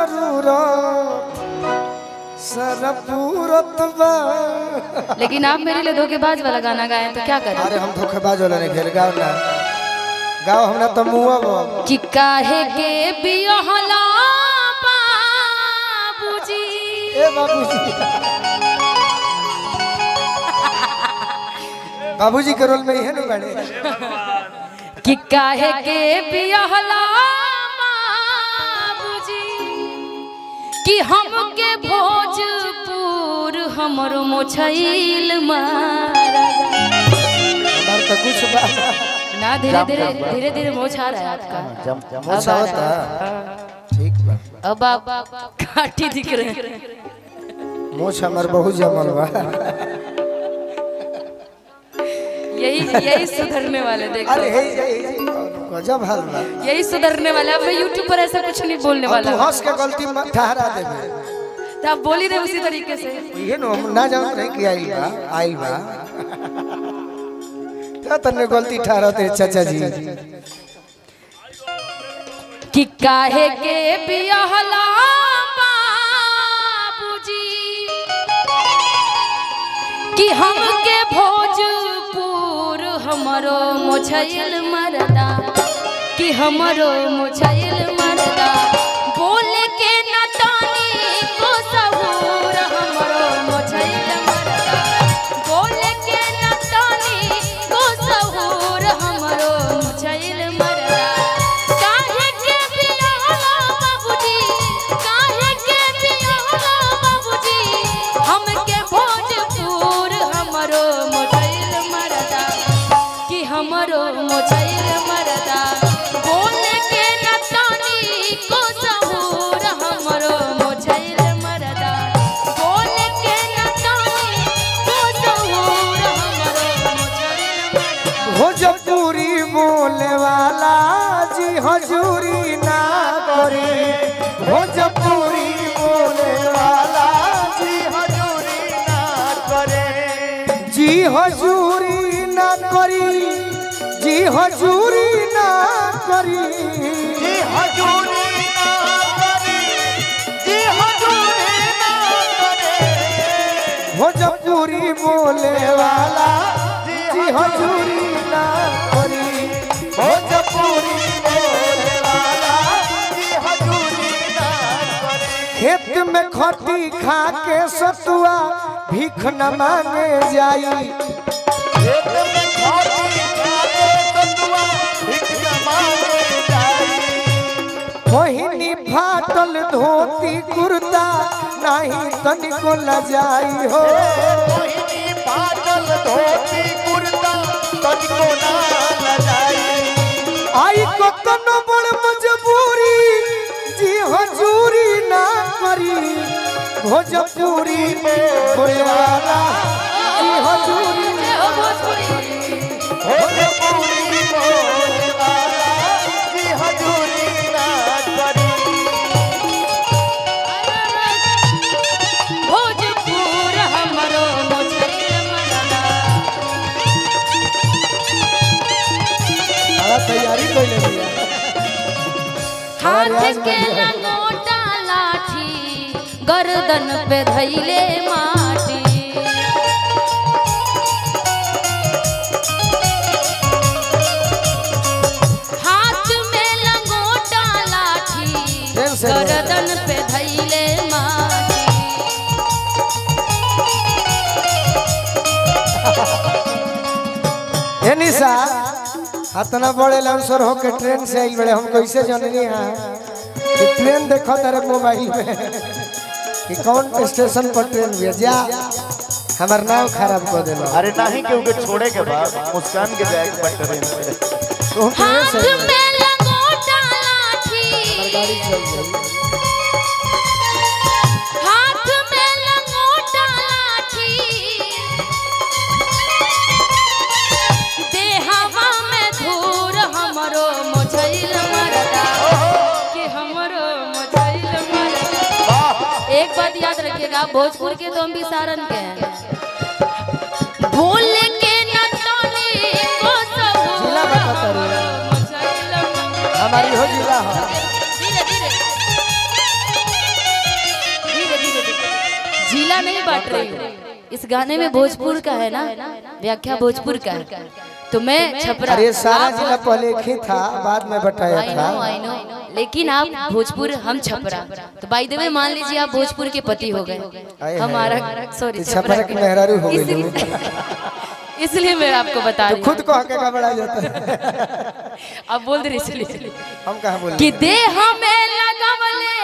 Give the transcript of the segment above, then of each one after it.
जरूरत सरपूरत बा। लेकिन आप मेरे लिए धोखेबाज वाला गाना गाए तो क्या करें? अरे हम धोखेबाज वाला नहीं खेल गाओ ना गाओ हमरा तो मुआ कि काहे के बियहला बाबूजी ए बाबूजी बाबूजी के रोल में ही है ना बड़े कि काहे के बियहला बाबूजी कि हमके भोजपुर हमरो मोछैल मारा तो कुछ बात ना धीरे धीरे मोछ आ रहा है आपका मोछ होता ठीक बा। अब आप काटी दिख रहे हैं मोछ हमार बहुत जमल बा। यही सुधरने वाले देखो। अरे गजब हाल बा। यही सुधरने वाले। अब मैं YouTube पर ऐसा कुछ नहीं बोलने वाला। तू हंस के गलती मत ठहरा देबे तो आप बोली दे उसी तरीके से। ये नो हम ना जानत रहे कि आइल बा तो तन्ने गलती ठहराते चाचा जी कि काहे के बियहला बाबूजी कि हमके भोजपुर हमरो मोछैल मरदा कि हमरो मोछैल मरदा बोले के न तानी को सहूर हमरो मोछैल मरदा बोले के न तानी को सहूर हमरो मोछैल मरदा काहे के बियहला बाबूजी काहे के बियहला बाबूजी हमके भोजपुर हमरो मोछैल मरदा कि हमरो मोछैल मरदा बोले के न तानी को सहूर हमरो मोछैल मरदा बोले के न तानी को सहूर हमरो मोछैल मरदा। भोजपुरी बोले वाला जी हजूरी ना करे भोजपुरी बोले वाला जी हजूरी ना करे जी हजूरी ना करी जी हजूरी ना करी जी हजूरी ना करी जी हजूरी ना करे भोजपुरी बोले वाला जी हजूरी ना करी भोजपुरी बोले वाला जी हजूरी ना करे खेत में खटी खा के सतुआ भीख न मांगे जाई खेत में खटी खा के सतुआ भीख न मांगे जाई कोहिनी फाटल धोती कुर्ता नहीं तनिको लजाई हो कोहिनी फाटल धोती कुर्ता तनिको ना लजाई आई को तनो बड़ मजबूरी जी हजूरी ना करी भोजपुरी बोले वाला जी हजूरी भोजपुरी बोले वाला जी हजूरी ना करी भोजपुर हमरो मोछैल मरदा तैयारी कोई ले लिया हाथ के लंगोटा लाठी गर्दन पे धैले माटी हाथ में लंगोटा लाठी गर्दन पे धैले माटी ए निशा इतना बड़े लाउंसर हो के ट्रेन से आई बड़े हम कैसे जाननी है कि ट्रेन देखो तेरे मोबाइल में कि कौन स्टेशन पर ट्रेन भी जा हमार नाम खराब कर देलो अरे नहीं क्योंकि छोड़े के बाद मुस्कान के बैग पर ट्रेन से तो ट्रेन हाथ से में लंगोटा लाठी गाड़ी चल गई हाथ में लंगोटा लाठी देहवा में धूर हमरो मोछैल मरदा कि हमरो मोछैल मरदा। एक बात याद रखिएगा भोजपुर के तो हम भी सारण के हैं बोले के न तानी को सहूर जिला बता रही मोछैल मरदा। हमारी हो जिला है धीरे धीरे जिला नहीं बांट रही हूँ, इस गाने में भोजपुर का है ना, व्याख्या भोजपुर का है, तो मैं छपरा। अरे सारा जिला पहले एक ही था, बाद में बटाया था। आई नो, लेकिन आप भोजपुर, हम छपरा, तो बाय द वे मान लीजिए आप भोजपुर के पति हो गए, हमारा सॉरी छपरा की मेहरारू हो गई। इसलिए मैं आपको बता रही हूँ, खुद को हके का बड़ा जाता है। अब बोल दे इसलिए हम कहाँ बोल कि दे हमें लगवले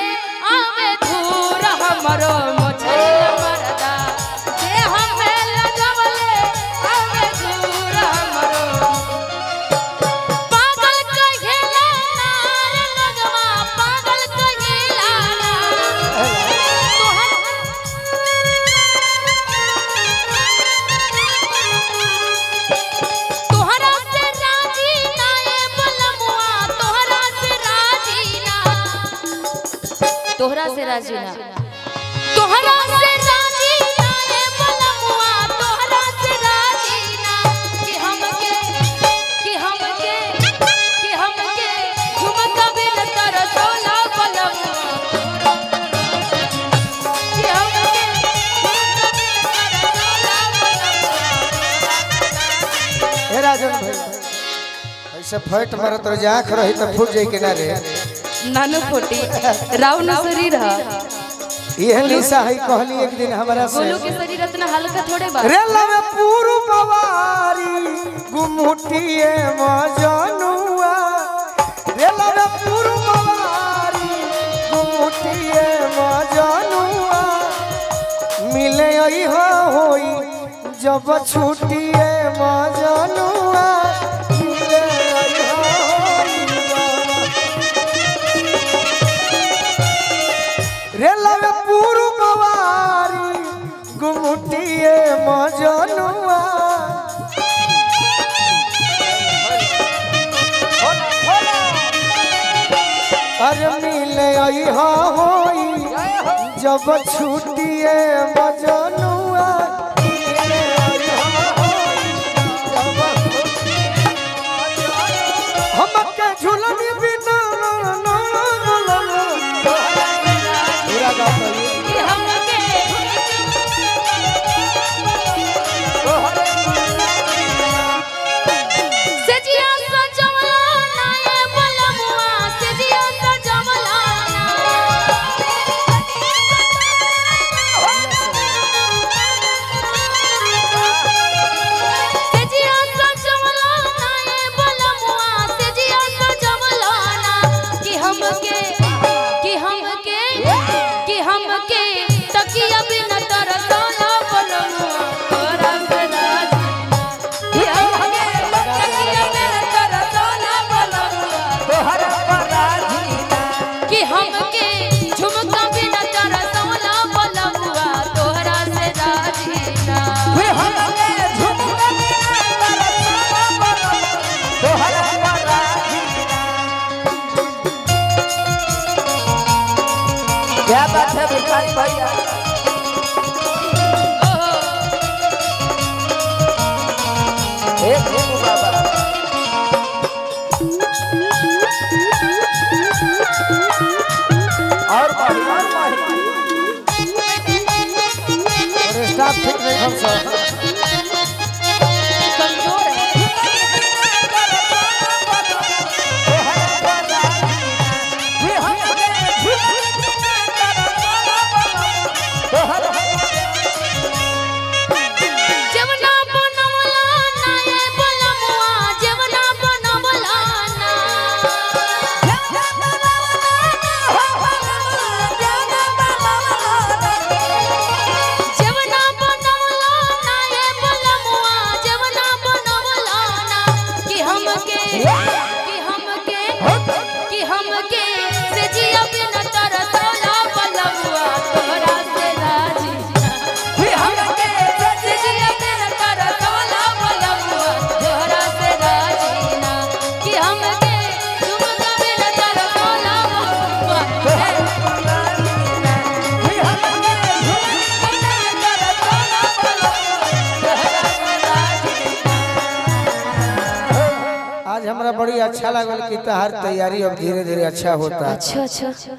आवे धूर हमरो मोछैया मरदा, दे हमें लगवले आवे धूर हमरो, पागल कहेला नार लगवा, पागल कहेला तोहरा से राजी ना ए बलमुआ, तोहरा से राजी ना, तोहरा से राजी ना, तोहरा से राजी ना ए बलमुआ, तोहरा से राजी ना, कि हमके झुमका बिन तरसोला बलमुआ, कि हमके झुमका बिन तरसोला बलमुआ। ए राजन भाई ऐसे फट मारत रह जा, आँख रही तो फूट जाई किनारे। नानो फोटी राव न शरीर है, यह लिसा है कहली एक दिन हमारा से, गोलू के शरीर इतना हल्का थोड़े बा, रे लवे पूरु बवारी गुमुटिए मजनुआ, रे लवे पूरु बवारी गुमुटिए मजनुआ, मिले आई हो होई जब छुटिए मजनुआ, मिले आई हो होई रे लवे पूरु बवारी गुमुटिए मजनुआ। अरे मिले आई हा होई जब छुटिए मजनुआ, मिले आई हा होई जब हमके झुलनी बिना पूरा गा पाइए। कि हमके सजिया सजवला ना ए बलमुआ, सजिया सजवला ना, सजिया सजवला ना ए बलमुआ, सजिया सजवला ना, कि हमके तकिया बिन तरसोला बलमुआ, तोरा से राजी ना, कि हमके तकिया बिन तरसोला बलमुआ, तोहरा पर राजी ना, कि हमके झुमका बिन तरसोला बलमुआ, तोहरा से राजी ना, कि हमके झुमका बिन तरसोला बलमुआ, तोहरा पर राजी ना। क्या बात है भिखारी भैया, एक बाबा और स्टाफ ठीक नहीं हम सब कमजोर है। जवना बनवला ना ए बलमुआ, जवना बनवला ना, जवना बनवला ना ए बलमुआ, जवना बनवला ना, कि हमके से जिया बिन तरसोला बलमुआ, तोहरा से राजी ना, कि हमके से जिया बिन तरसोला बलमुआ, तोहरा से राजी ना, कि हमके झुमका बिन तरसोला बलमुआ, तोहरा से राजी ना, कि हमके झुमका बिन तरसोला बलमुआ, तोहरा से राजी ना। आज हमरा बड़ी अच्छा लागल कि तहार तैयारी अब धीरे धीरे अच्छा होता। अच्छा अच्छा।